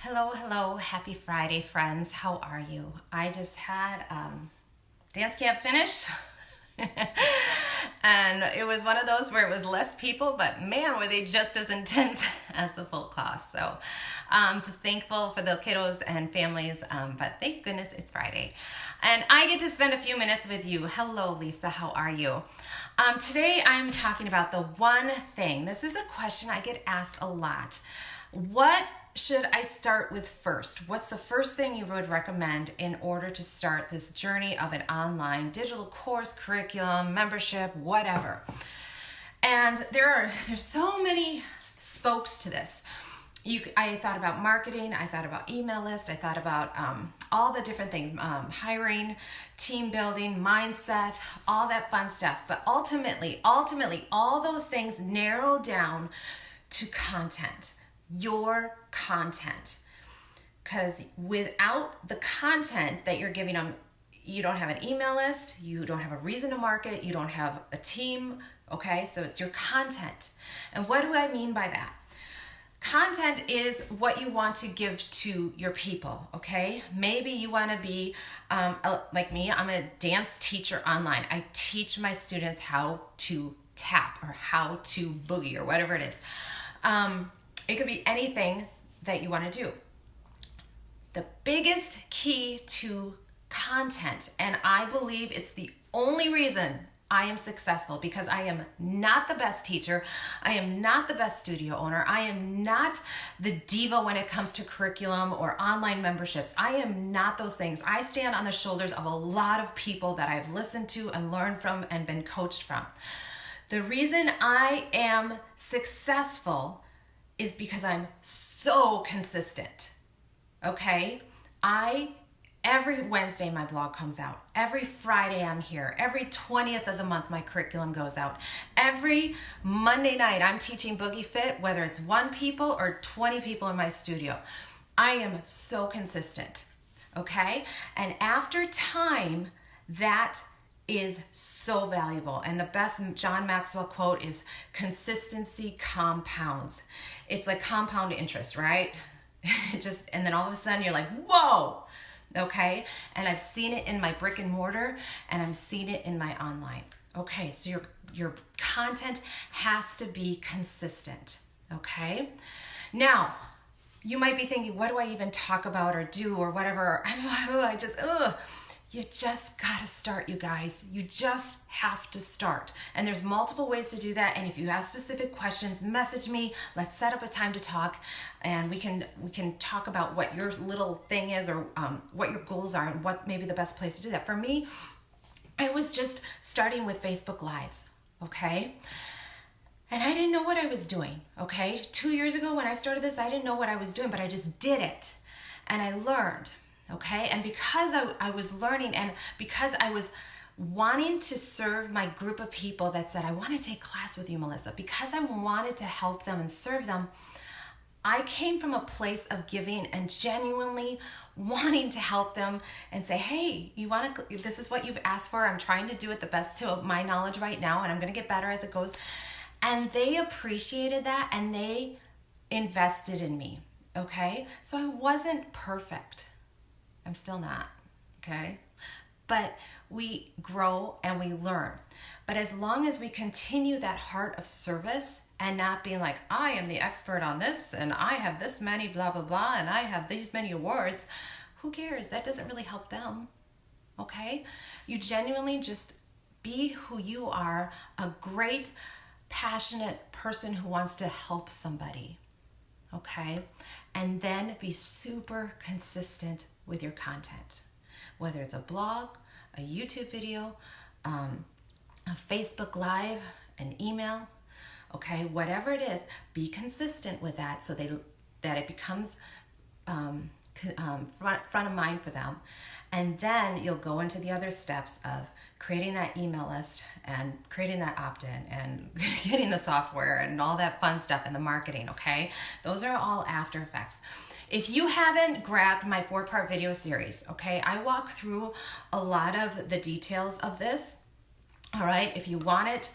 Hello, happy Friday, friends. How are you? I just had dance camp finish. And it was one of those where it was less people, but man, were they just as intense as the full class. So thankful for the kiddos and families, but thank goodness it's Friday. And I get to spend a few minutes with you. Hello, Lisa, how are you? Today I'm talking about the one thing. This is a question I get asked a lot. What should I start with first? What's the first thing you would recommend in order to start this journey of an online digital course, curriculum, membership, whatever? And there's so many spokes to this. I thought about marketing, I thought about email list, I thought about all the different things, hiring, team building, mindset, all that fun stuff. But ultimately, all those things narrow down to content. Your content, because without the content that you're giving them, you don't have an email list, you don't have a reason to market, you don't have a team. Okay, so it's your content. And what do I mean by that? Content is what you want to give to your people. Okay, maybe you want to be like me. I'm a dance teacher online. I teach my students how to tap or how to boogie or whatever it is. It could be anything that you want to do. The biggest key to content, and I believe it's the only reason I am successful, because I am not the best teacher, I am not the best studio owner, I am not the diva when it comes to curriculum or online memberships. I am not those things. I stand on the shoulders of a lot of people that I've listened to and learned from and been coached from. The reason I am successful is because I'm so consistent. Okay? Every Wednesday my blog comes out. Every Friday I'm here. Every 20th of the month my curriculum goes out. Every Monday night I'm teaching Boogie Fit, whether it's 1 people or 20 people in my studio. I am so consistent. Okay? And after time, that is so valuable. And the best John Maxwell quote is, consistency compounds. It's like compound interest, right? And then all of a sudden you're like, whoa, okay? And I've seen it in my brick and mortar, and I've seen it in my online. Okay, so your content has to be consistent, okay? Now, you might be thinking, what do I even talk about or do or whatever? You just gotta start, you guys. You just have to start. And there's multiple ways to do that. And if you have specific questions, message me. Let's set up a time to talk, and we can talk about what your little thing is, or what your goals are, and what may be the best place to do that. For me, I was just starting with Facebook Lives, okay? And I didn't know what I was doing, okay? 2 years ago when I started this, I didn't know what I was doing, but I just did it. And I learned. Okay, and because I was learning, and because I was wanting to serve my group of people that said, I want to take class with you, Melissa, because I wanted to help them and serve them, I came from a place of giving and genuinely wanting to help them and say, hey, this is what you've asked for. I'm trying to do it the best to my knowledge right now, and I'm going to get better as it goes. And they appreciated that, and they invested in me. Okay, so I wasn't perfect. I'm still not, okay? But we grow and we learn. But as long as we continue that heart of service and not being like, I am the expert on this, and I have this many blah, blah, blah, and I have these many awards, who cares? That doesn't really help them, okay? You genuinely just be who you are, a great, passionate person who wants to help somebody, okay? And then be super consistent with your content, whether it's a blog, a YouTube video, a Facebook Live, an email, okay, whatever it is, be consistent with that so that it becomes front of mind for them. And then you'll go into the other steps of creating that email list and creating that opt-in and getting the software and all that fun stuff and the marketing, okay? Those are all after effects. If you haven't grabbed my 4-part video series, okay, I walk through a lot of the details of this. All right, if you want it,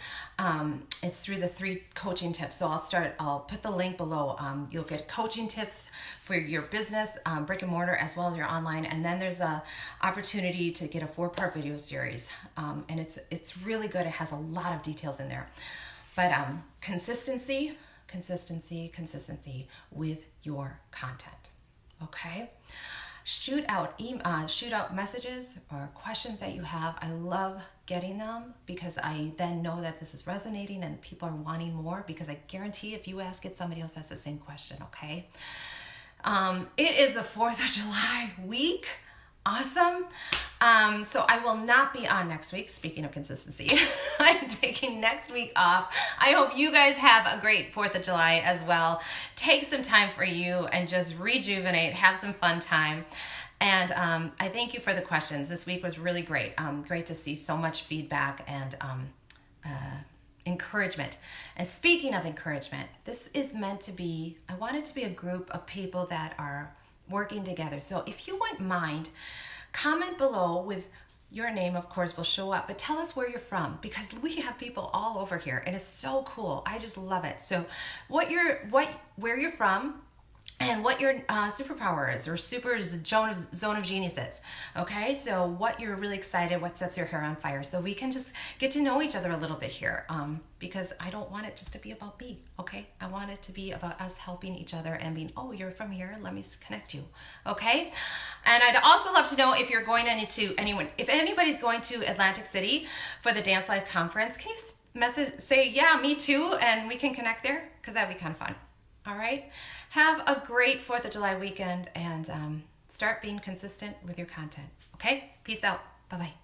it's through the 3 coaching tips. So I'll put the link below. You'll get coaching tips for your business, brick and mortar, as well as your online. And then there's a opportunity to get a 4-part video series. And it's really good. It has a lot of details in there. But consistency with your content. Okay? Shoot out messages or questions that you have. I love getting them because I then know that this is resonating and people are wanting more, because I guarantee if you ask it, somebody else has the same question, okay? It is the 4th of July week. Awesome. So I will not be on next week. Speaking of consistency, I'm taking next week off. I hope you guys have a great 4th of July as well. Take some time for you and just rejuvenate, have some fun time. And I thank you for the questions. This week was really great. Great to see so much feedback and encouragement. And speaking of encouragement, this is meant to be, I want it to be a group of people that are working together. So if you wouldn't mind, comment below with your name, of course, will show up, but tell us where you're from, because we have people all over here and it's so cool. I just love it. So where you're from, and what your superpower is, or zone of genius is. Okay, so what you're really excited, what sets your hair on fire, so we can just get to know each other a little bit here, because I don't want it just to be about me. Okay, I want it to be about us helping each other and being, oh, you're from here, let me just connect you. Okay, and I'd also love to know if you're going if anybody's going to Atlantic City for the Dance Life Conference. Can you say, yeah, me too, and we can connect there, because that'd be kind of fun. All right. Have a great 4th of July weekend, and start being consistent with your content. Okay? Peace out. Bye-bye.